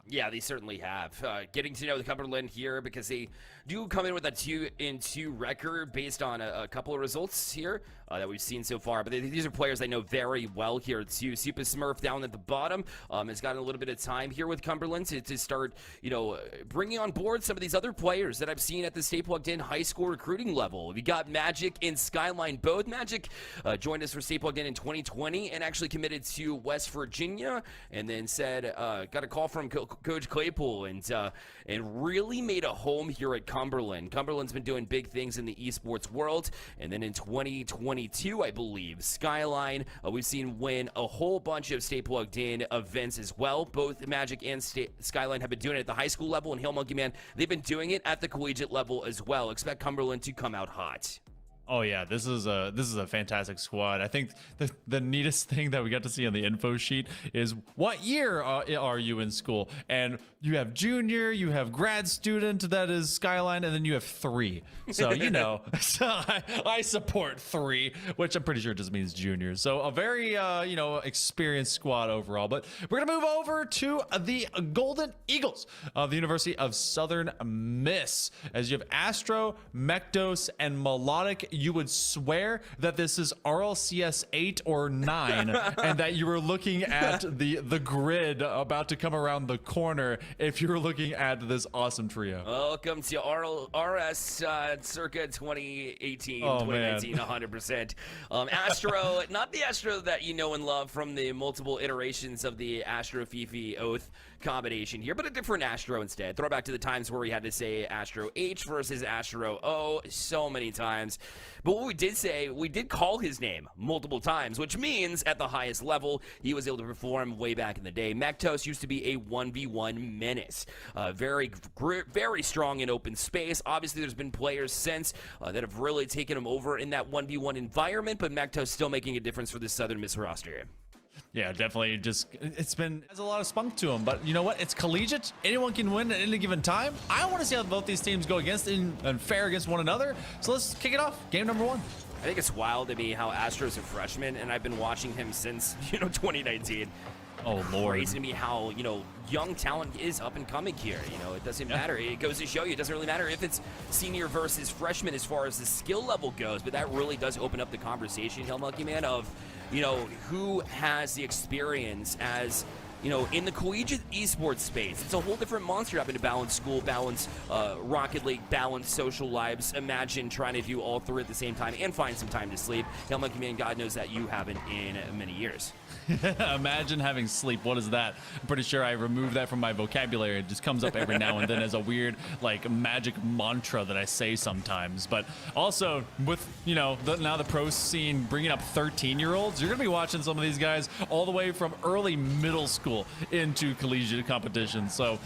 Yeah, they certainly have. Getting to know the Cumberland here because they do come in with a 2-2 record based on a couple of results here that we've seen so far. But these are players I know very well here too. Super Smurf down at the bottom has gotten a little bit of time here with Cumberland to start, bringing on board some of these other players that I've seen at the Stay Plugged In high school recruiting level. We got Magic and Skyline both. Magic joined us for Stay Plugged In 2020 and actually committed to West Virginia, and then said got a call from Coach Claypool and really made a home here at Cumberland. Cumberland's been doing big things in the esports world, and then in 2022, I believe, Skyline, we've seen win a whole bunch of Stay Plugged In events as well. Both Magic and Skyline have been doing it at the high school level, and HailMonkeyMan, they've been doing it at the collegiate level as well. Expect Cumberland to come out hot. Oh yeah, this is a fantastic squad. I think the neatest thing that we got to see on the info sheet is what year are you in school, and you have junior, you have grad student, that is Skyline, and then you have 3. So so I support 3, which I'm pretty sure just means junior. So a very experienced squad overall. But we're gonna move over to the Golden Eagles of the University of Southern Miss, as you have Astro, Mektos, and Melodic. You would swear that this is RLCS 8 or 9 and that you were looking at the grid about to come around the corner if you were looking at this awesome trio. Welcome to RS circa 2018, oh, 2019, 100%. Astro, not the Astro that you know and love from the multiple iterations of the Astro Fifi Oath combination here, but a different Astro instead. Throwback to the times where we had to say Astro H versus Astro O so many times. But what we did say, we did call his name multiple times, which means at the highest level, he was able to perform way back in the day. Mektos used to be a 1v1 menace. Very strong in open space. Obviously, there's been players since that have really taken him over in that 1v1 environment, but Mektos still making a difference for the Southern Miss roster. Yeah, definitely. Has a lot of spunk to him, but you know what? It's collegiate. Anyone can win at any given time. I want to see how both these teams go and fare against one another. So let's kick it off. Game number 1. I think it's wild to me how Astro's a freshman, and I've been watching him since 2019. Oh Lord! Crazy to me how young talent is up and coming here. It doesn't matter. It goes to show you it doesn't really matter if it's senior versus freshman as far as the skill level goes, but that really does open up the conversation, HailMonkeyMan, of who has the experience as in the collegiate esports space. It's a whole different monster having to balance school, balance Rocket League, balance social lives. Imagine trying to do all 3 at the same time and find some time to sleep. HailMonkeyMan, God knows that you haven't in many years. Imagine having sleep. What is that? I'm pretty sure I removed that from my vocabulary. It just comes up every now and then as a weird magic mantra that I say sometimes. But also with now the pro scene bringing up 13-year-olds, you're gonna be watching some of these guys all the way from early middle school into collegiate competition. So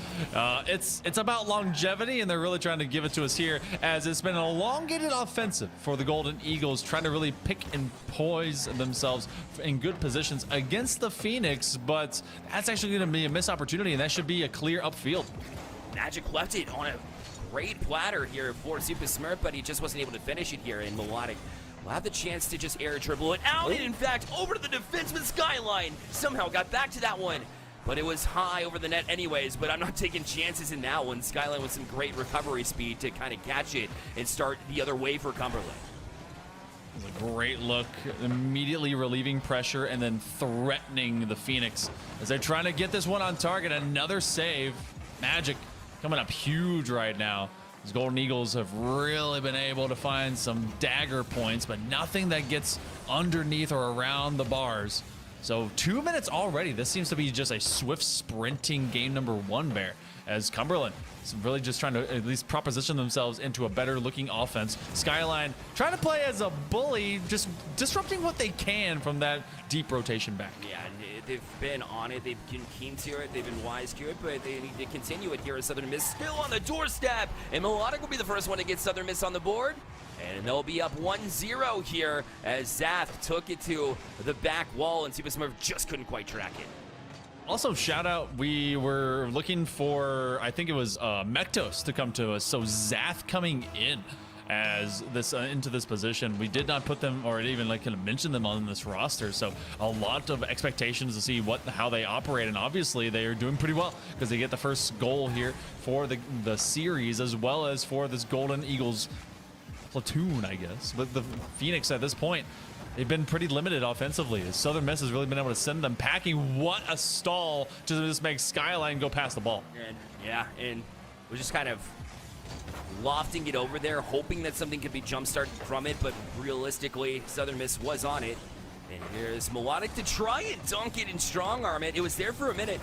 it's about longevity, and they're really trying to give it to us here, as it's been an elongated offensive for the Golden Eagles, trying to really pick and poise themselves in good positions against the Pheonix, but that's actually going to be a missed opportunity, and that should be a clear upfield. Magic left it on a great platter here for Super Smurf, but he just wasn't able to finish it here, and Melodic will have the chance to just air dribble it out, and in fact, over to the defenseman Skyline. Somehow got back to that one, but it was high over the net anyways, but I'm not taking chances in that one. Skyline with some great recovery speed to kind of catch it and start the other way for Cumberland. It was a great look, immediately relieving pressure and then threatening the Pheonix as they're trying to get this one on target. Another save. Magic coming up huge right now. These Golden Eagles have really been able to find some dagger points, but nothing that gets underneath or around the bars. So 2 minutes already. This seems to be just a swift sprinting game number 1, Bear, as Cumberland is really just trying to at least proposition themselves into a better looking offense. Skyline trying to play as a bully, just disrupting what they can from that deep rotation back. Yeah, they've been on it. They've been keen to it. They've been wise to it, but they need to continue it here as Southern Miss still on the doorstep. And Melodic will be the first one to get Southern Miss on the board. And they'll be up 1-0 here as Zath took it to the back wall, and Super Smurf just couldn't quite track it. Also, shout out, we were looking for, I think it was Mektos to come to us. So Zath coming in as this into this position. We did not put them or even like kind of mention them on this roster, so a lot of expectations to see how they operate, and obviously they are doing pretty well because they get the first goal here for the series, as well as for this Golden Eagles platoon, I guess. But the Pheonix at this point, they've been pretty limited offensively. Southern Miss has really been able to send them packing. What a stall to just make Skyline go past the ball. And yeah, and we're just kind of lofting it over there, hoping that something could be jump-started from it, but realistically, Southern Miss was on it. And here's Melodic to try and dunk it and strong-arm it. It was there for a minute.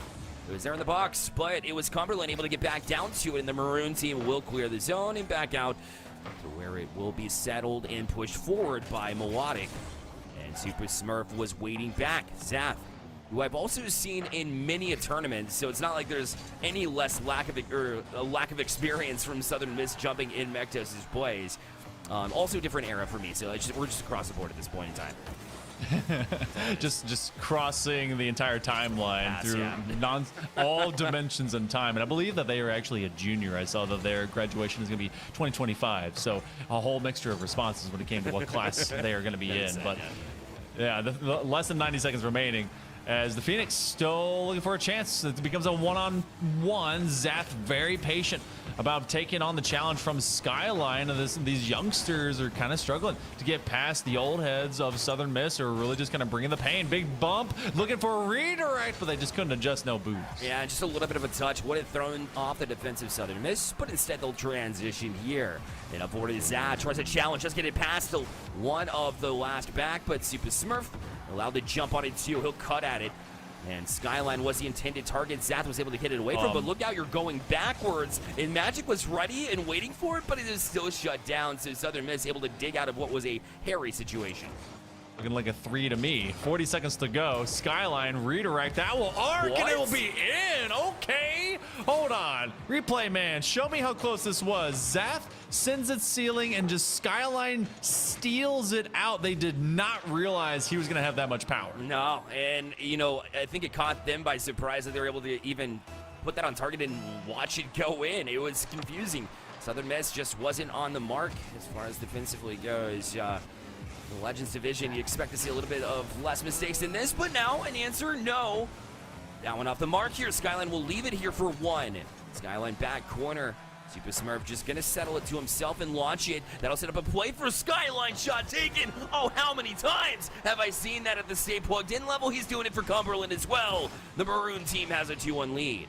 It was there in the box, but it was Cumberland able to get back down to it, and the Maroon team will clear the zone and back out to where it will be settled and pushed forward by Melodic. And Super Smurf was waiting back. Zath, who I've also seen in many a tournament, so it's not like there's any less lack of experience from Southern Miss jumping in Mektos' plays. Also a different era for me, so we're just across the board at this point in time. just crossing the entire timeline through all dimensions and time. And I believe that they are actually a junior. I saw that their graduation is going to be 2025, so a whole mixture of responses when it came to what class they are going to be in. But yeah, the less than 90 seconds remaining, as the Pheonix still looking for a chance. It becomes a one-on-one. Zath very patient about taking on the challenge from Skyline. And these youngsters are kind of struggling to get past the old heads of Southern Miss, who are really just kind of bringing the pain. Big bump, looking for a redirect, but they just couldn't adjust. No boost. Yeah, just a little bit of a touch would have thrown off the defensive Southern Miss, but instead they'll transition here. And up forward is Zath, tries to challenge, just get it past the one of the last back, but Super Smurf allowed to jump on it too. He'll cut at it. And Skyline was the intended target. Zath was able to hit it away from, but look out, you're going backwards. And Magic was ready and waiting for it, but it is still shut down. So Southern Miss able to dig out of what was a hairy situation. Looking like a 3 to me. 40 seconds to go. Skyline redirect. That will arc and it will be in. Okay. Hold on. Replay man, show me how close this was. Zath sends it ceiling and just Skyline steals it out. They did not realize he was going to have that much power. No, and you know, I think it caught them by surprise that they were able to even put that on target and watch it go in. It was confusing. Southern Miss just wasn't on the mark as far as defensively goes. The Legends division, you expect to see a little bit of less mistakes than this, but now an answer, no. That one off the mark here. Skyline will leave it here for one. Skyline back corner. Super Smurf just gonna settle it to himself and launch it. That'll set up a play for Skyline. Shot taken. Oh, how many times have I seen that at the Stay Plugged In level? He's doing it for Cumberland as well. The Maroon team has a 2-1 lead.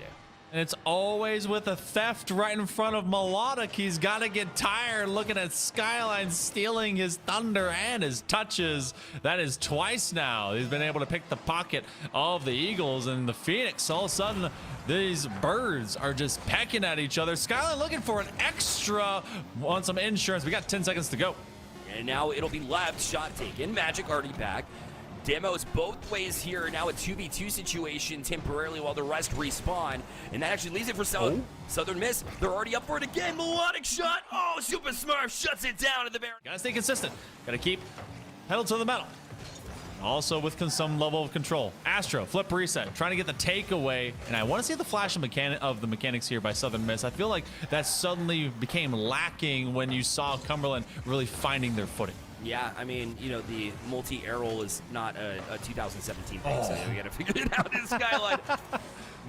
And it's always with a theft right in front of Melodic. He's got to get tired looking at Skyline stealing his thunder and his touches. That is twice now. He's been able to pick the pocket of the Eagles, and the Pheonix, all of a sudden, these birds are just pecking at each other. Skyline looking for an extra on some insurance. We got 10 seconds to go. And now it'll be left. Shot taken. Magic already back. Demos both ways here. Now a 2v2 situation temporarily while the rest respawn. And that actually leaves it for Southern Miss. They're already up for it again. Melodic shot. Oh, Super Smurf shuts it down at the barrier. Gotta stay consistent. Gotta keep pedal to the metal. Also with some level of control. Astro, flip reset, trying to get the takeaway. And I want to see the flash of the mechanics here by Southern Miss. I feel like that suddenly became lacking when you saw Cumberland really finding their footing. Yeah, I mean, you know, the multi-aerial is not a 2017 thing, so we got to figure it out in Skyline.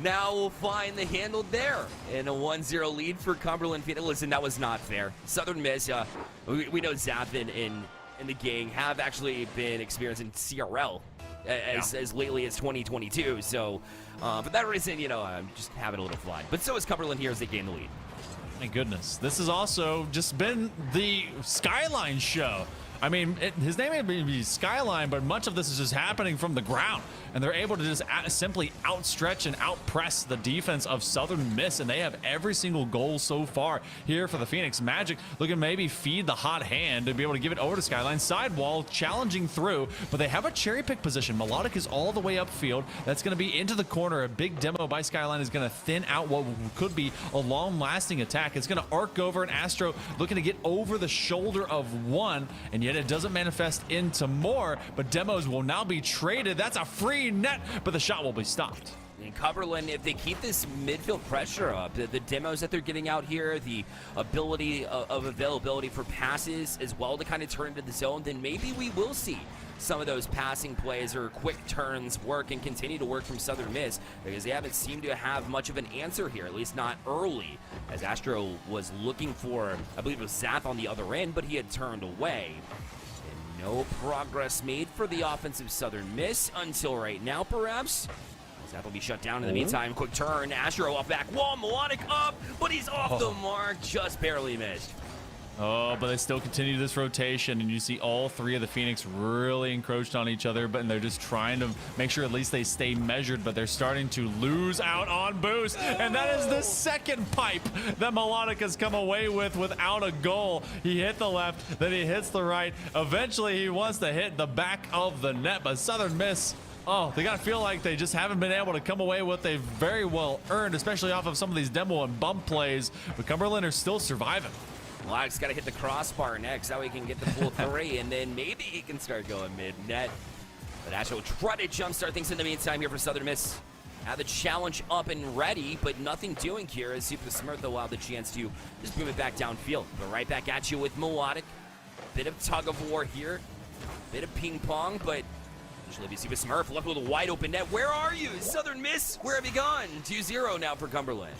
Now we'll find the handle there. And a 1-0 lead for Cumberland. Listen, that was not fair. Southern Miss, we know Zath and the gang have actually been experiencing CRL as lately as 2022. So, for that reason, you know, I'm just having a little fun. But so is Cumberland here as they gain the lead. My goodness, this has also just been the Skyline show. I mean, his name may be Skyline, but much of this is just happening from the ground. And they're able to just simply outstretch and outpress the defense of Southern Miss. And they have every single goal so far here for the Pheonix. Magic looking to maybe feed the hot hand to be able to give it over to Skyline. Sidewall challenging through, but they have a cherry pick position. Melodic is all the way upfield. That's going to be into the corner. A big demo by Skyline is going to thin out what could be a long-lasting attack. It's going to arc over, and Astro looking to get over the shoulder of one, and yet it doesn't manifest into more, but demos will now be traded. That's a free net, but the shot will be stopped. In Cumberland, if they keep this midfield pressure up, the demos that they're getting out here, the ability of availability for passes as well to kind of turn into the zone, then maybe we will see some of those passing plays or quick turns work and continue to work from Southern Miss, because they haven't seemed to have much of an answer here, at least not early, as Astro was looking for, I believe it was Zath on the other end, but he had turned away. And no progress made for the offensive Southern Miss until right now, perhaps. That will be shut down in the meantime. Quick turn, Astro off back wall, Melodic up, but he's off the mark, just barely missed. Oh, but they still continue this rotation, and you see all three of the Pheonix really encroached on each other, but they're just trying to make sure at least they stay measured, but they're starting to lose out on boost, and that is the second pipe that Melodic has come away with without a goal. He hit the left, then he hits the right. Eventually, he wants to hit the back of the net, but Southern Miss, oh, they got to feel like they just haven't been able to come away with what they've very well earned, especially off of some of these demo and bump plays, but Cumberland are still surviving. Locke's got to hit the crossbar next, so he can get the full three, and then maybe he can start going mid-net. But Astro will try to jumpstart things in the meantime here for Southern Miss. Have the challenge up and ready, but nothing doing here as Super Smurf will have the chance to just move it back downfield. But right back at you with Melodic. Bit of tug of war here. Bit of ping pong, but usually Super Smurf left with a wide open net. Where are you? Southern Miss, where have you gone? 2-0 now for Cumberland.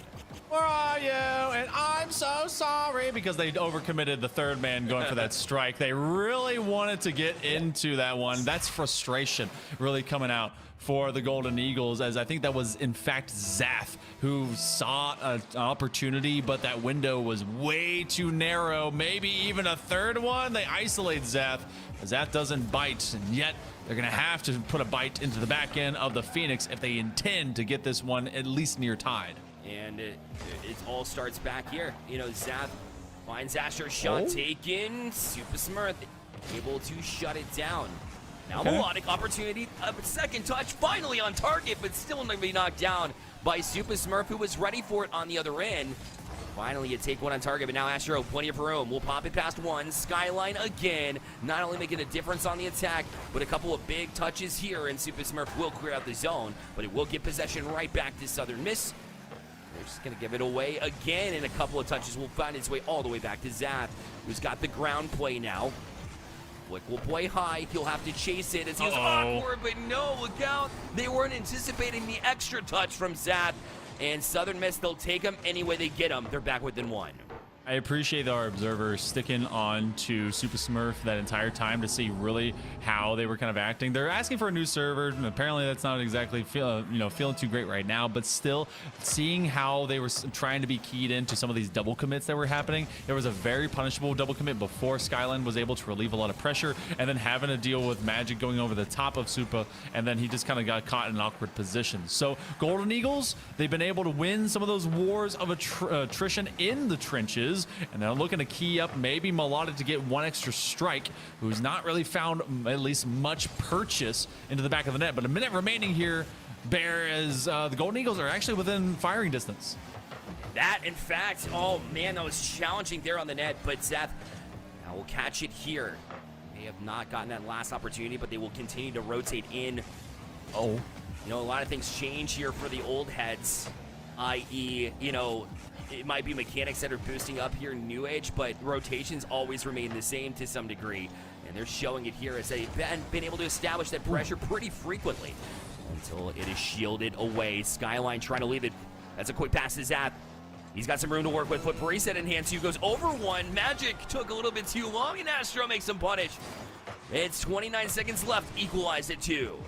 Where are you? And I'm so sorry, because they overcommitted the third man going for that strike. They really wanted to get into that one. That's frustration really coming out for the Golden Eagles, as I think that was in fact Zath who saw an opportunity, but that window was way too narrow. Maybe even a third one. They isolate Zath. Zath doesn't bite, and yet they're gonna have to put a bite into the back end of the Pheonix if they intend to get this one at least near tied. And it all starts back here. You know, Zath finds Astro, shot taken. Super Smurf able to shut it down. Now Melodic opportunity, a second touch, finally on target, but still going to be knocked down by Super Smurf, who was ready for it on the other end. Finally, you take one on target, but now Astro, plenty of room. We'll pop it past one. Skyline again, not only making a difference on the attack, but a couple of big touches here, and Super Smurf will clear out the zone, but it will get possession right back to Southern Miss. They're just going to give it away again, and a couple of touches will find its way all the way back to Zath, who's got the ground play now. Flick will play high. He'll have to chase it as he was awkward, but no, look out. They weren't anticipating the extra touch from Zath, and Southern Miss, they'll take him any way they get him. They're back within one. I appreciate our observers sticking on to Super Smurf that entire time to see really how they were kind of acting. They're asking for a new server, and apparently that's not exactly feeling too great right now, but still seeing how they were trying to be keyed into some of these double commits that were happening. There was a very punishable double commit before Skyline was able to relieve a lot of pressure, and then having to deal with Magic going over the top of Super, and then he just kind of got caught in an awkward position. So Golden Eagles, they've been able to win some of those wars of attrition in the trenches, and they're looking to key up maybe Melodic to get one extra strike, who's not really found at least much purchase into the back of the net. But a minute remaining here, Bear, as the Golden Eagles are actually within firing distance. That, in fact, oh man, that was challenging there on the net, but Zath now will catch it here. They have not gotten that last opportunity, but they will continue to rotate in. Oh, you know, a lot of things change here for the old heads, i.e., you know, it might be mechanics that are boosting up here in New Age, but rotations always remain the same to some degree. And they're showing it here as they've been able to establish that pressure pretty frequently until it is shielded away. Skyline trying to leave it. That's a quick pass to Zath. He's got some room to work with. Put reset in hand two, goes over one. Magic took a little bit too long, and Astro makes him punish. It's 29 seconds left, equalized at 2.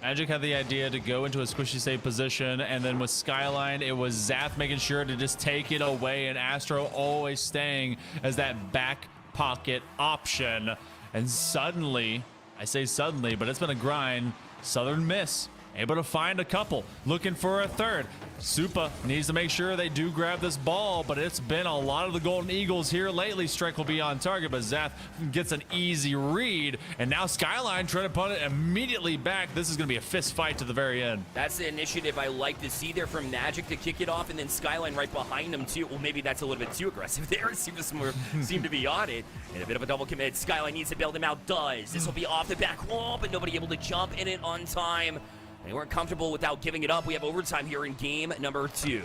Magic had the idea to go into a squishy save position, and then with Skyline, it was Zath making sure to just take it away, and Astro always staying as that back pocket option. And suddenly, I say suddenly, but it's been a grind, Southern Miss able to find a couple, looking for a third. Supa needs to make sure they do grab this ball, but it's been a lot of the Golden Eagles here lately. Strike will be on target, but Zath gets an easy read, and now Skyline trying to put it immediately back. This is going to be a fist fight to the very end. That's the initiative I like to see there from Magic to kick it off, and then Skyline right behind him too. Well, maybe that's a little bit too aggressive there. Seem to be on it, and a bit of a double commit. Skyline needs to bail them out. Does. This will be off the back wall, but nobody able to jump in it on time. they weren't comfortable without giving it up. We have overtime here in game number 2.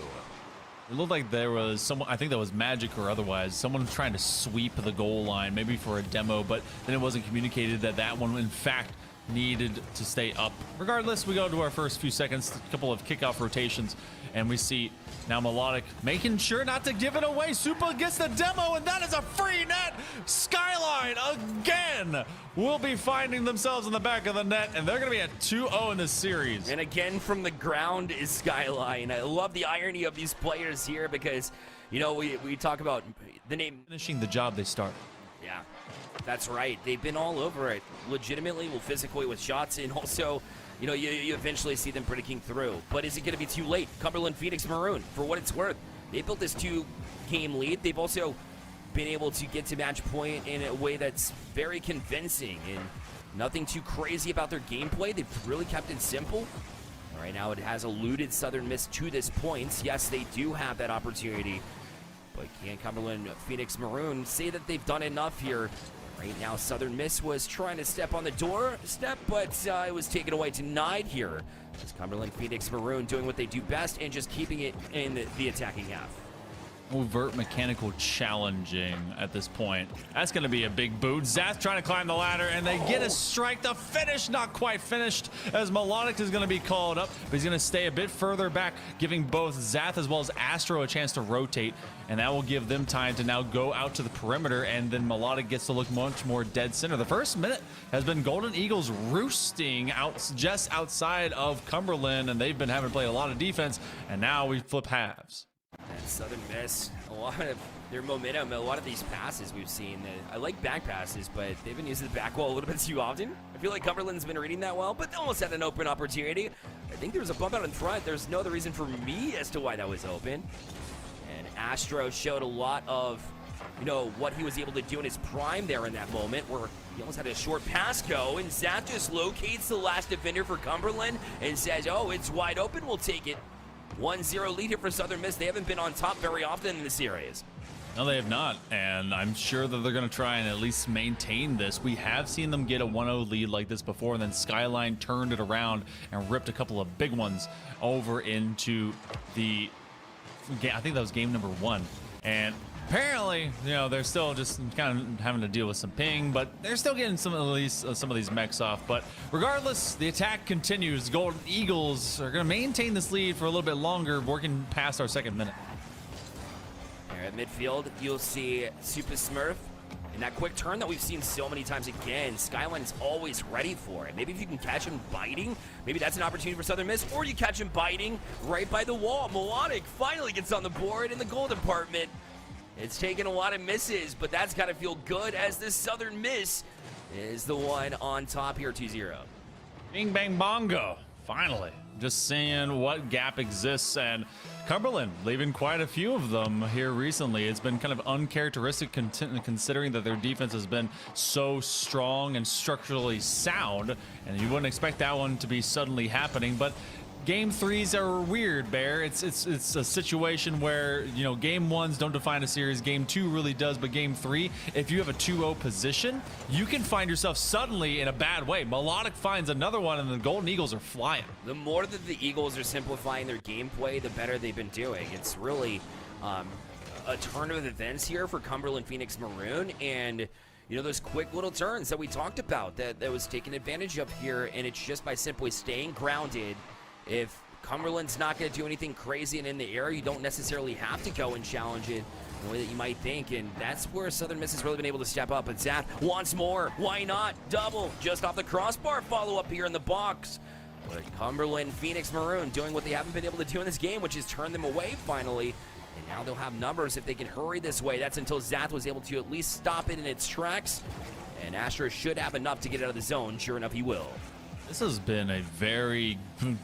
It looked like there was someone, I think that was Magic or otherwise, someone trying to sweep the goal line, maybe for a demo, but then it wasn't communicated that that one, in fact, needed to stay up. Regardless, we go to our first few seconds, a couple of kickoff rotations, and we see now Melodic making sure not to give it away. Supa gets the demo, and that is a free net. Skyline again will be finding themselves in the back of the net, and they're going to be at 2-0 in this series. And again, from the ground is Skyline. I love the irony of these players here because, you know, we talk about the name. Finishing the job they started. Yeah, that's right. They've been all over it. Legitimately, well, physically with shots, and also, you know, you eventually see them breaking through. But is it going to be too late? Cumberland Pheonix Maroon, for what it's worth, they built this 2-game lead. They've also been able to get to match point in a way that's very convincing and nothing too crazy about their gameplay. They've really kept it simple. Right now, it has eluded Southern Miss to this point. Yes, they do have that opportunity. But can Cumberland Pheonix Maroon say that they've done enough here? Right now, Southern Miss was trying to step on the doorstep, but it was taken away, denied here. It's Cumberland Pheonix Maroon doing what they do best and just keeping it in the attacking half. Overt mechanical challenging at this point. That's going to be a big boot. Zath trying to climb the ladder, and they get a strike. The finish not quite finished as Melodic is going to be called up, but he's going to stay a bit further back, giving both Zath as well as Astro a chance to rotate, and that will give them time to now go out to the perimeter, and then Melodic gets to look much more dead center. The first minute has been Golden Eagles roosting out just outside of Cumberland, and they've been having to play a lot of defense, and now we flip halves. And Southern Miss, a lot of their momentum, a lot of these passes we've seen. I like back passes, but they've been using the back wall a little bit too often. I feel like Cumberland's been reading that well, but they almost had an open opportunity. I think there was a bump out in front. There's no other reason for me as to why that was open. And Astro showed a lot of, you know, what he was able to do in his prime there in that moment, where he almost had a short pass go, and Zath just locates the last defender for Cumberland and says, oh, it's wide open, we'll take it. 1-0 lead here for Southern Miss. They haven't been on top very often in the series. No, they have not, and I'm sure that they're going to try and at least maintain this. We have seen them get a 1-0 lead like this before, and then Skyline turned it around and ripped a couple of big ones over into the, I think that was game number 1. And apparently, you know, they're still just kind of having to deal with some ping, but they're still getting some of these mechs off. But regardless, the attack continues. Golden Eagles are going to maintain this lead for a little bit longer, working past our second minute. Here at midfield, you'll see Super Smurf in that quick turn that we've seen so many times again. Skyline's always ready for it. Maybe if you can catch him biting, maybe that's an opportunity for Southern Miss, or you catch him biting right by the wall. Melodic finally gets on the board in the goal department. It's taken a lot of misses, but that's got to feel good as this Southern Miss is the one on top here, 2-0. Bing bang bongo. Finally, just seeing what gap exists, and Cumberland leaving quite a few of them here recently. It's been kind of uncharacteristic considering that their defense has been so strong and structurally sound, and you wouldn't expect that one to be suddenly happening. But Game 3s are weird, Bear. It's a situation where, you know, Game 1s don't define a series. Game 2 really does, but Game 3, if you have a 2-0 position, you can find yourself suddenly in a bad way. Melodic finds another one, and the Golden Eagles are flying. The more that the Eagles are simplifying their gameplay, the better they've been doing. It's really a turn of events here for Cumberland Pheonix Maroon, and you know, those quick little turns that we talked about that was taken advantage of here, and it's just by simply staying grounded. If Cumberland's not going to do anything crazy and in the air, you don't necessarily have to go and challenge it the way that you might think, and that's where Southern Miss has really been able to step up. But Zath wants more. Why not? Double just off the crossbar. Follow up here in the box. But Cumberland Pheonix Maroon doing what they haven't been able to do in this game, which is turn them away finally. And now they'll have numbers if they can hurry this way. That's until Zath was able to at least stop it in its tracks. And Astro should have enough to get out of the zone. Sure enough, he will. This has been a very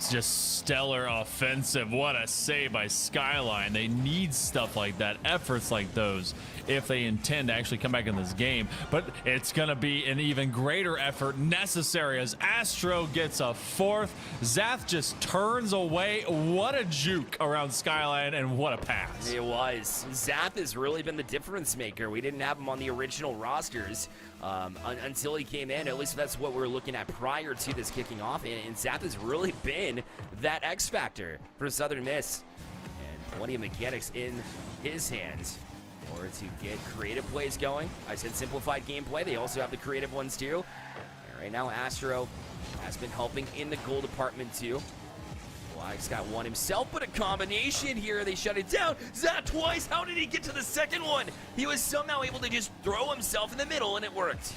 just stellar offensive. What a save by Skyline. They need stuff like that, efforts like those, if they intend to actually come back in this game. But it's going to be an even greater effort necessary as Astro gets a fourth. Zath just turns away. What a juke around Skyline, and what a pass. It was. Zath has really been the difference maker. We didn't have him on the original rosters until he came in. At least that's what we were looking at prior to this kicking off, and Zap has really been that X factor for Southern Miss. And plenty of mechanics in his hands in order to get creative plays going. I said simplified gameplay. They also have the creative ones too. And right now, Astro has been helping in the goal department too. Black's got one himself, but a combination here. They shut it down. Zap twice. How did he get to the second one? He was somehow able to just throw himself in the middle, and it worked.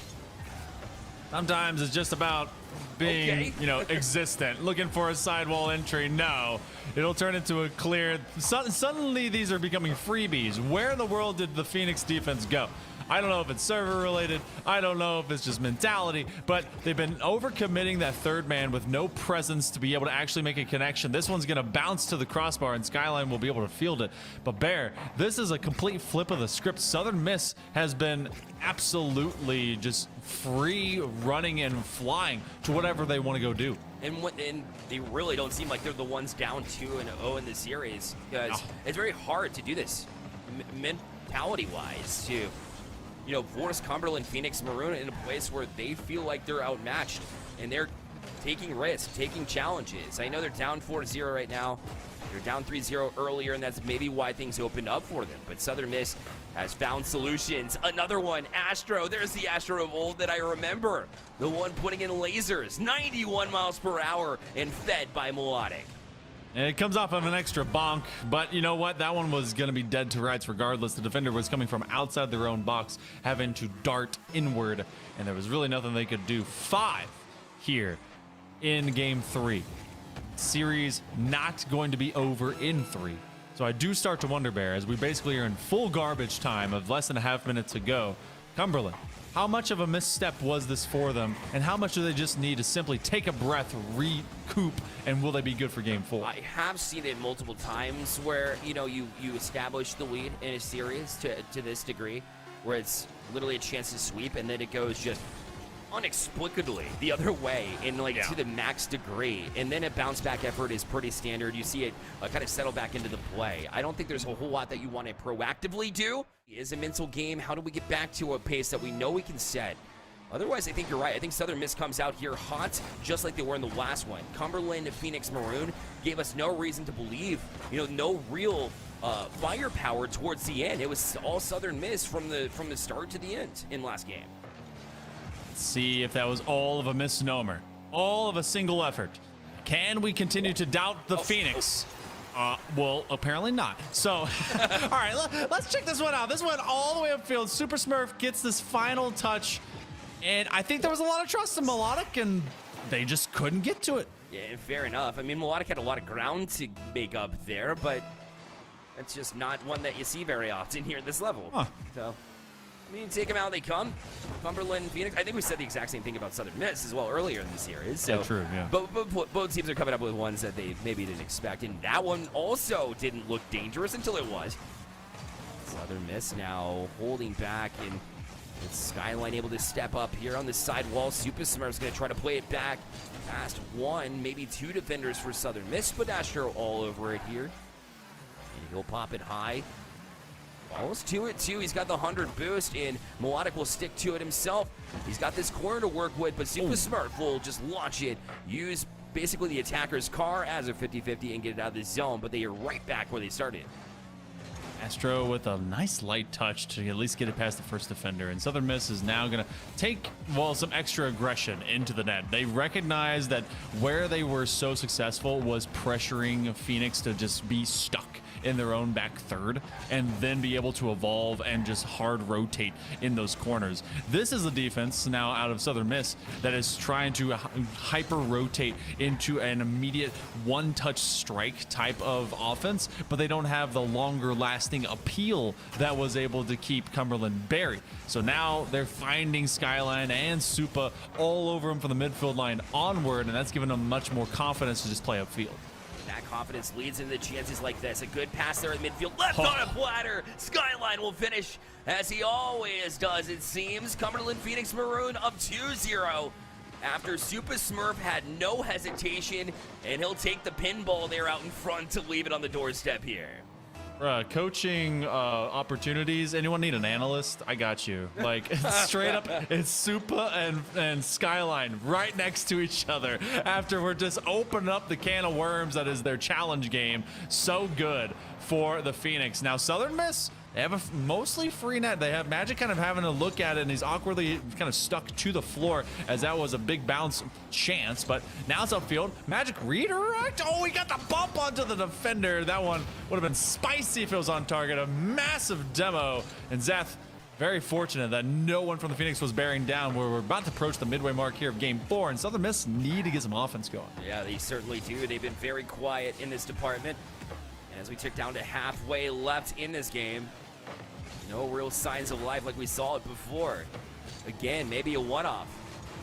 Sometimes it's just about being, existent. Looking for a sidewall entry. No, it'll turn into a clear. Suddenly, these are becoming freebies. Where in the world did the Pheonix defense go? I don't know if it's server related. I don't know if it's just mentality, but they've been overcommitting that third man with no presence to be able to actually make a connection. This one's going to bounce to the crossbar and Skyline will be able to field it. But Bear, this is a complete flip of the script. Southern Miss has been absolutely just free running and flying to whatever they want to go do. And they really don't seem like they're the ones down 2-0 in the series, because it's very hard to do this mentality-wise to force Cumberland, Pheonix, Maroon in a place where they feel like they're outmatched and they're taking risks, taking challenges. I know they're down 4-0 right now. They're down 3-0 earlier, and that's maybe why things opened up for them. But Southern Miss has found solutions. Another one, Astro. There's the Astro of old that I remember. The one putting in lasers, 91 miles per hour, and fed by Melodic. And it comes off of an extra bonk, but you know what? That one was going to be dead to rights regardless. The defender was coming from outside their own box, having to dart inward, and there was really nothing they could do. 5 here in game 3. Series not going to be over in 3. So I do start to wonder, Bear, as we basically are in full garbage time of less than a half minute to go. Cumberland, how much of a misstep was this for them, and how much do they just need to simply take a breath, recoup, and will they be good for game 4? I have seen it multiple times where, you establish the lead in a series to this degree, where it's literally a chance to sweep, and then it goes just inexplicably the other way in to the max degree, and then a bounce back effort is pretty standard. You see it kind of settle back into the play. I don't think there's a whole lot that you want to proactively do. It is a mental game. How do we get back to a pace that we know we can set? Otherwise, I think you're right. I think Southern Miss comes out here hot, just like they were in the last one. Cumberland and Pheonix Maroon gave us no reason to believe, no real firepower towards the end. It was all Southern Miss from the start to the end in last game. Let's see if that was all of a misnomer, all of a single effort. Can we continue to doubt the Pheonix? Well, apparently not. So, all right, let's check this one out. This one all the way upfield. Super Smurf gets this final touch, and I think there was a lot of trust in Melodic, and they just couldn't get to it. Yeah, fair enough. I mean, Melodic had a lot of ground to make up there, but it's just not one that you see very often here at this level. Huh. So, I mean, take them out, they come. Cumberland, Pheonix. I think we said the exact same thing about Southern Miss as well earlier in the series. So, yeah, true, yeah. Both teams are coming up with ones that they maybe didn't expect, and that one also didn't look dangerous until it was. Southern Miss now holding back, and it's Skyline able to step up here on the side wall. Super Smurf's going to try to play it back past 1, maybe 2 defenders for Southern Miss, but Astro all over it here. And he'll pop it high. Almost to it, too. He's got the 100 boost, and Melodic will stick to it himself. He's got this corner to work with, but Super Smurf will just launch it, use basically the attacker's car as a 50-50 and get it out of the zone, but they are right back where they started. Astro with a nice light touch to at least get it past the first defender, and Southern Miss is now going to take, some extra aggression into the net. They recognize that where they were so successful was pressuring Pheonix to just be stuck in their own back third and then be able to evolve and just hard rotate in those corners. This is a defense now out of Southern Miss that is trying to hyper rotate into an immediate one-touch strike type of offense, but they don't have the longer lasting appeal that was able to keep Cumberland buried. So now they're finding Skyline and Supa all over them from the midfield line onward, and that's given them much more confidence to just play upfield. That confidence leads into chances like this. A good pass there in midfield. Left on a platter. Skyline will finish as he always does, it seems. Cumberland Pheonix Maroon up 2-0 after Super Smurf had no hesitation, and he'll take the pinball there out in front to leave it on the doorstep here. coaching opportunities. Anyone need an analyst? I got you. Like straight up, it's Supa and Skyline right next to each other. After we're just opening up the can of worms that is their challenge game. So good for the Pheonix. Now Southern Miss, they have a mostly free net. They have Magic kind of having a look at it, and he's awkwardly kind of stuck to the floor as that was a big bounce chance. But now it's upfield. Magic redirect. Oh, he got the bump onto the defender. That one would have been spicy if it was on target. A massive demo. And Zeth, very fortunate that no one from the Pheonix was bearing down. We're about to approach the midway mark here of game 4, and Southern Miss need to get some offense going. Yeah, they certainly do. They've been very quiet in this department. As we tick down to halfway left in this game, no real signs of life like we saw it before. Again, maybe a one-off.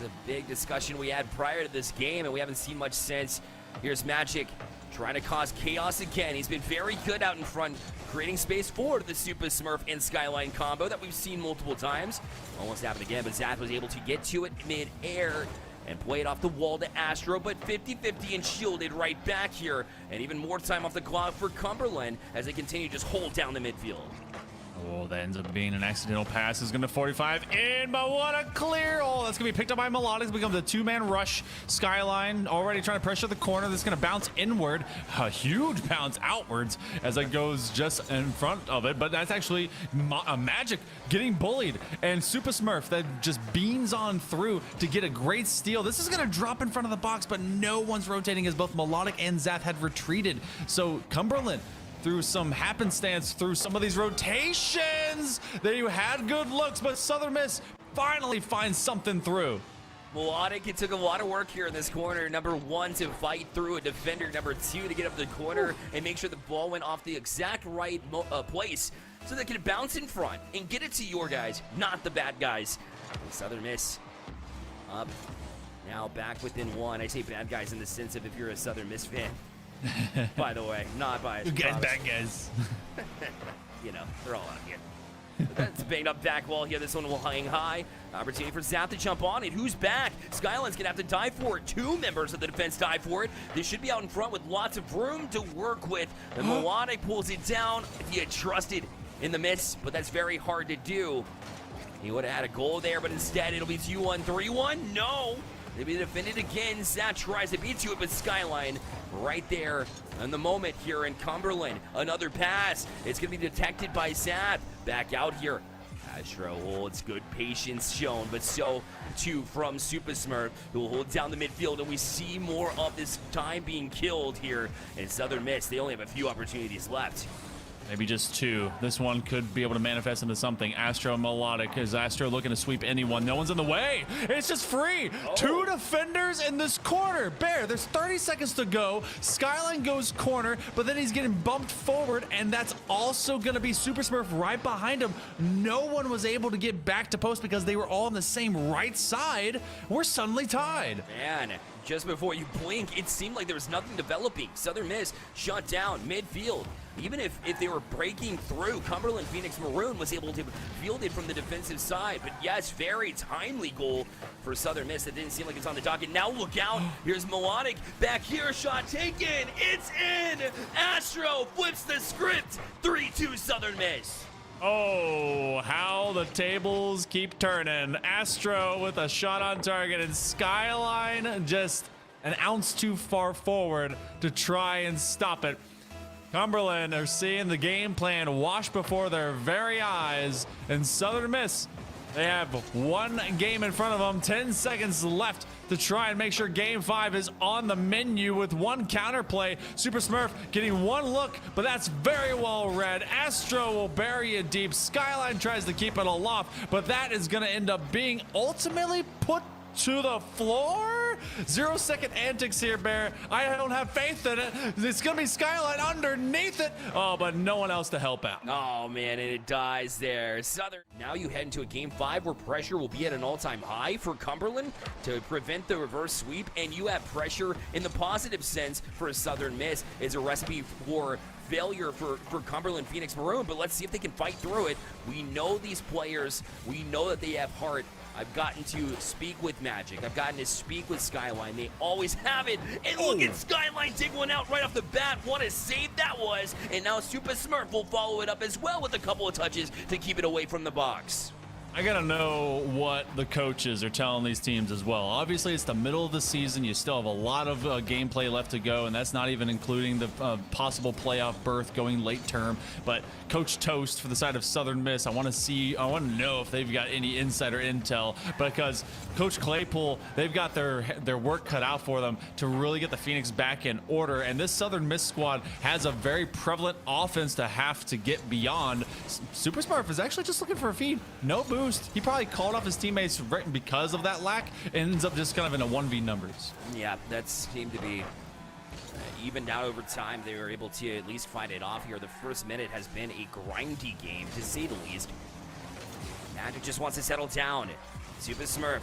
The big discussion we had prior to this game, and we haven't seen much since. Here's Magic trying to cause chaos again. He's been very good out in front, creating space for the Super Smurf and Skyline combo that we've seen multiple times. Almost happened again, but Zath was able to get to it mid-air and play it off the wall to Astro, but 50-50 and shielded right back here. And even more time off the clock for Cumberland as they continue to just hold down the midfield. Oh, that ends up being an accidental pass. Is going to 45 in, but what a clear. Oh, that's going to be picked up by Melodic. Becomes a two-man rush. Skyline already trying to pressure the corner. That's going to bounce inward. A huge bounce outwards as it goes just in front of it. But that's actually Magic getting bullied. And Super Smurf that just beams on through to get a great steal. This is going to drop in front of the box, but no one's rotating as both Melodic and Zath had retreated. So Cumberland, through some happenstance, through some of these rotations, they had good looks, but Southern Miss finally finds something through. Melodic, it took a lot of work here in this corner. Number 1 to fight through a defender. Number 2 to get up the corner and make sure the ball went off the exact right place so they can bounce in front and get it to your guys, not the bad guys. And Southern Miss up, now back within 1. I say bad guys in the sense of if you're a Southern Miss fan. By the way, not by you guys, bad guys. You know, they're all out here. That's banged up back wall here. This one will hang high. Opportunity for Zath to jump on it. Who's back? Skyline's gonna have to die for it. 2 members of the defense die for it. They should be out in front with lots of room to work with. The Melodic pulls it down. If you had trusted in the miss, but that's very hard to do. He would have had a goal there, but instead it'll be 2-1, 3-1. No. They'll be defended again. Zath tries to beat to it, but Skyline right there in the moment here in Cumberland. Another pass. It's going to be detected by Zath. Back out here. Astro holds, good patience shown, but so too from Super Smurf, who will hold down the midfield, and we see more of this time being killed here in Southern Miss. They only have a few opportunities left. Maybe just 2. This one could be able to manifest into something. Astro Melodic. Is Astro looking to sweep anyone? No one's in the way. It's just free. 2 defenders in this corner. Bear, there's 30 seconds to go. Skyline goes corner, but then he's getting bumped forward, and that's also going to be Super Smurf right behind him. No one was able to get back to post because they were all on the same right side. We're suddenly tied. Man, just before you blink, it seemed like there was nothing developing. Southern Miss shut down midfield. Even if they were breaking through, Cumberland Pheonix Maroon was able to field it from the defensive side. But yes, very timely goal for Southern Miss. That didn't seem like it's on the docket. Now look out. Here's Melodic. Back here, shot taken. It's in. Astro flips the script. 3-2 Southern Miss. Oh, how the tables keep turning. Astro with a shot on target, and Skyline just an ounce too far forward to try and stop it. Cumberland are seeing the game plan wash before their very eyes, and Southern Miss, they have 1 game in front of them, 10 seconds left to try and make sure game 5 is on the menu with 1 counterplay. Super Smurf getting 1 look, but that's very well read. Astro will bury it deep. Skyline tries to keep it aloft, but that is going to end up being ultimately put to the floor. 0-second antics here, Bear. I don't have faith in it. It's gonna be Skyline underneath it. Oh, but no one else to help out. Oh man, and it dies there. Southern. Now you head into a game 5 where pressure will be at an all-time high for Cumberland to prevent the reverse sweep, and you have pressure in the positive sense for a Southern Miss. Is a recipe for failure for Cumberland Pheonix Maroon, but let's see if they can fight through it. We know these players. We know that they have heart. I've gotten to speak with Magic. I've gotten to speak with Skyline. They always have it. And look at Skyline dig one out right off the bat. What a save that was. And now Super Smurf will follow it up as well with a couple of touches to keep it away from the box. I gotta know what the coaches are telling these teams as well. Obviously, it's the middle of the season. You still have a lot of gameplay left to go, and that's not even including the possible playoff berth going late term. But Coach Toast for the side of Southern Miss, I want to know if they've got any insider intel, because Coach Claypool, they've got their work cut out for them to really get the Pheonix back in order. And this Southern Miss squad has a very prevalent offense to have to get beyond. Super Smurf is actually just looking for a feed. No boost. He probably called off his teammates because of that lack, and ends up just kind of in a 1v numbers. Yeah, that seemed to be evened out over time. They were able to at least fight it off here. The first minute has been a grindy game, to say the least. Magic just wants to settle down. Super Smurf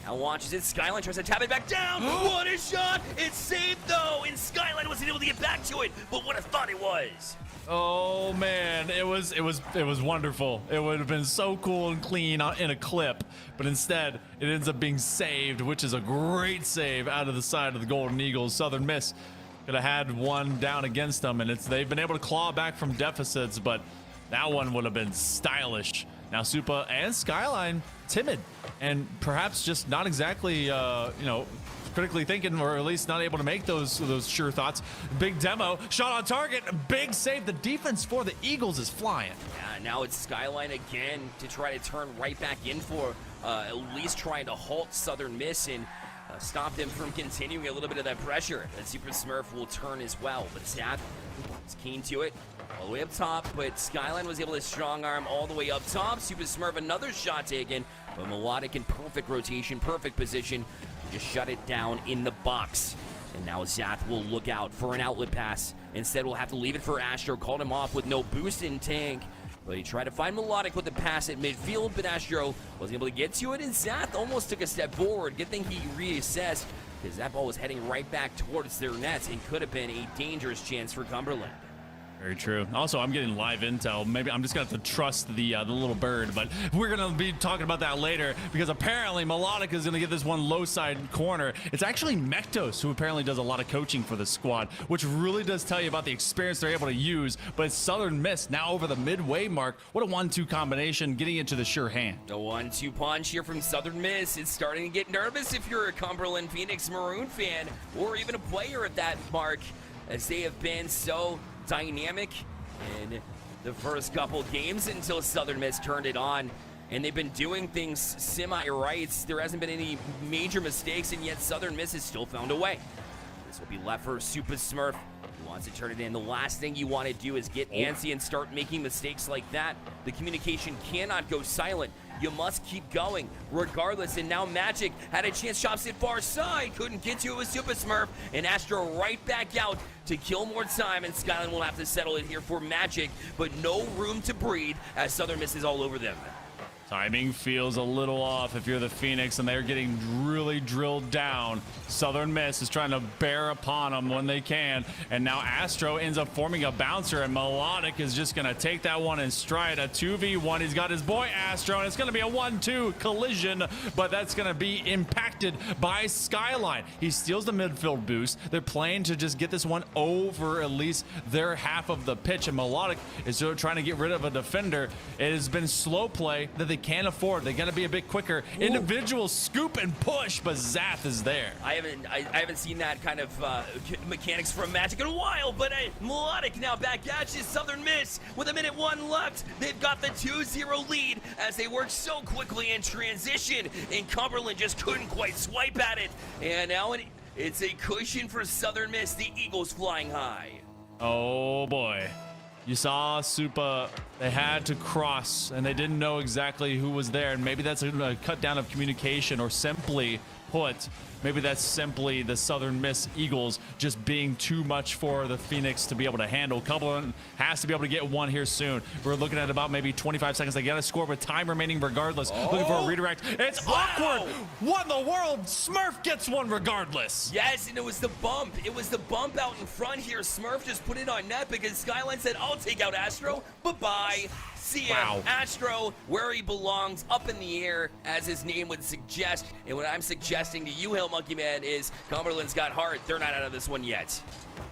now launches it. Skyline tries to tap it back down. What a shot! It's saved though, and Skyline wasn't able to get back to it. But what a thought it was! Oh man, it was wonderful. It would have been so cool and clean in a clip, but instead it ends up being saved, which is a great save out of the side of the Golden Eagles. Southern Miss could have had one down against them, and they've been able to claw back from deficits, but that one would have been stylish. Now Supa and Skyline timid, and perhaps just not exactly critically thinking, or at least not able to make those sure thoughts. Big demo, shot on target, big save. The defense for the Eagles is flying. Yeah, now it's Skyline again to try to turn right back in for at least trying to halt Southern Miss and stop them from continuing a little bit of that pressure. And Super Smurf will turn as well, but Seth is keen to it. All the way up top, but Skyline was able to strong arm all the way up top. Super Smurf, another shot taken, but Melodic in perfect rotation, perfect position. Just shut it down in the box. And now Zath will look out for an outlet pass. Instead, we'll have to leave it for Astro. Called him off with no boost in tank. But he tried to find Melodic with the pass at midfield, but Astro wasn't able to get to it, and Zath almost took a step forward. Good thing he reassessed, because that ball was heading right back towards their nets and could have been a dangerous chance for Cumberland. Very true. Also, I'm getting live intel. Maybe I'm just going to have to trust the little bird, but we're going to be talking about that later, because apparently Melodic is going to get this one low side corner. It's actually Mektos who apparently does a lot of coaching for the squad, which really does tell you about the experience they're able to use. But it's Southern Miss now over the midway mark. What a 1-2 combination, getting it to the sure hand. The 1-2 punch here from Southern Miss. It's starting to get nervous if you're a Cumberland Pheonix Maroon fan, or even a player at that mark, as they have been so dynamic in the first couple games until Southern Miss turned it on, and they've been doing things semi-right. There hasn't been any major mistakes, and yet Southern Miss has still found a way. This will be left for Super Smurf. He wants to turn it in. The last thing you want to do is get antsy and start making mistakes like that. The communication cannot go silent. You must keep going regardless. And now Magic had a chance, chops it far side, couldn't get to it with Super Smurf, and Astro right back out to kill more time, and Skyline will have to settle it here for Magic, but no room to breathe as Southern Miss is all over them. Timing feels a little off if you're the Pheonix, and they're getting really drilled down. Southern Miss is trying to bear upon them when they can, and now Astro ends up forming a bouncer, and Melodic is just going to take that one in stride. A 2v1. He's got his boy Astro, and it's going to be a 1-2 collision, but that's going to be impacted by Skyline. He steals the midfield boost. They're playing to just get this one over at least their half of the pitch, and Melodic is sort of trying to get rid of a defender. It has been slow play that they can't afford. They got to be a bit quicker. Individual scoop and push, but Zath is there. I haven't seen that kind of mechanics from Magic in a while, but Melodic now back at you. Southern Miss with 1:01 left. They've got the 2-0 lead as they work so quickly in transition, and Cumberland just couldn't quite swipe at it. And now it's a cushion for Southern Miss. The Eagles flying high. Oh boy. You saw Supa, they had to cross, and they didn't know exactly who was there, and maybe that's a cut down of communication, or simply put. Maybe that's simply the Southern Miss Eagles just being too much for the Pheonix to be able to handle. Cumberland has to be able to get one here soon. We're looking at about maybe 25 seconds. They got to score with time remaining regardless. Looking for a redirect. It's awkward. What in the world? Smurf gets one regardless. Yes, and it was the bump. It was the bump out in front here. Smurf just put it on net because Skyline said, I'll take out Astro. Bye-bye. See ya. Wow. Astro, where he belongs, up in the air, as his name would suggest. And what I'm suggesting to you, HailMonkeyMan, is Cumberland's got heart. They're not out of this one yet.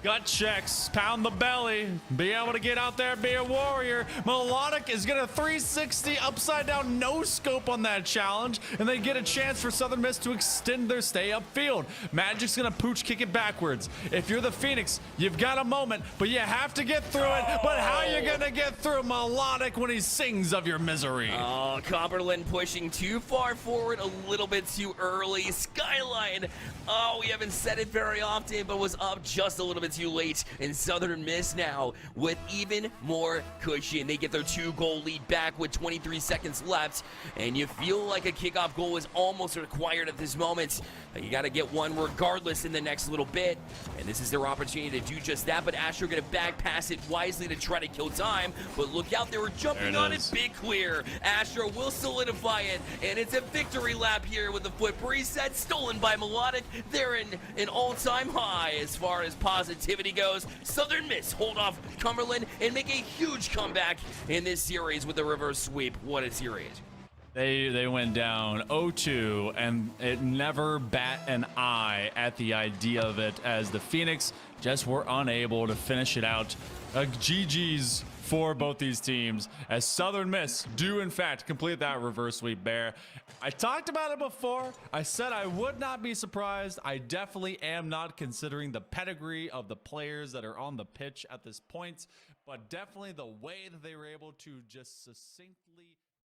Gut checks, pound the belly, be able to get out there, be a warrior. Melodic is gonna 360 upside down no scope on that challenge, and they get a chance for Southern Miss to extend their stay upfield. Magic's gonna pooch kick it backwards. If you're the Pheonix, you've got a moment, but you have to get through it. But how are you gonna get through Melodic when he sings of your misery? Oh, Cumberland pushing too far forward, a little bit too early. Skyline, oh, we haven't said it very often, but was up just a little bit too late. And Southern Miss now with even more cushion. They get their 2-goal lead back with 23 seconds left, and you feel like a kickoff goal is almost required at this moment. You got to get one regardless in the next little bit, and this is their opportunity to do just that. But Astro going to back pass it wisely to try to kill time, but look out, they were jumping on it. Big clear. Astro will solidify it, and it's a victory lap here with the foot preset stolen by Melodic. They're in an all-time high as far as positivity goes. Southern Miss hold off Cumberland and make a huge comeback in this series with a reverse sweep. What a series. They went down 0-2, and it never bat an eye at the idea of it, as the Pheonix just were unable to finish it out. GG's for both these teams, as Southern Miss do in fact complete that reverse sweep. Bear, I talked about it before. I said I would not be surprised. I definitely am not, considering the pedigree of the players that are on the pitch at this point, but definitely the way that they were able to just succinctly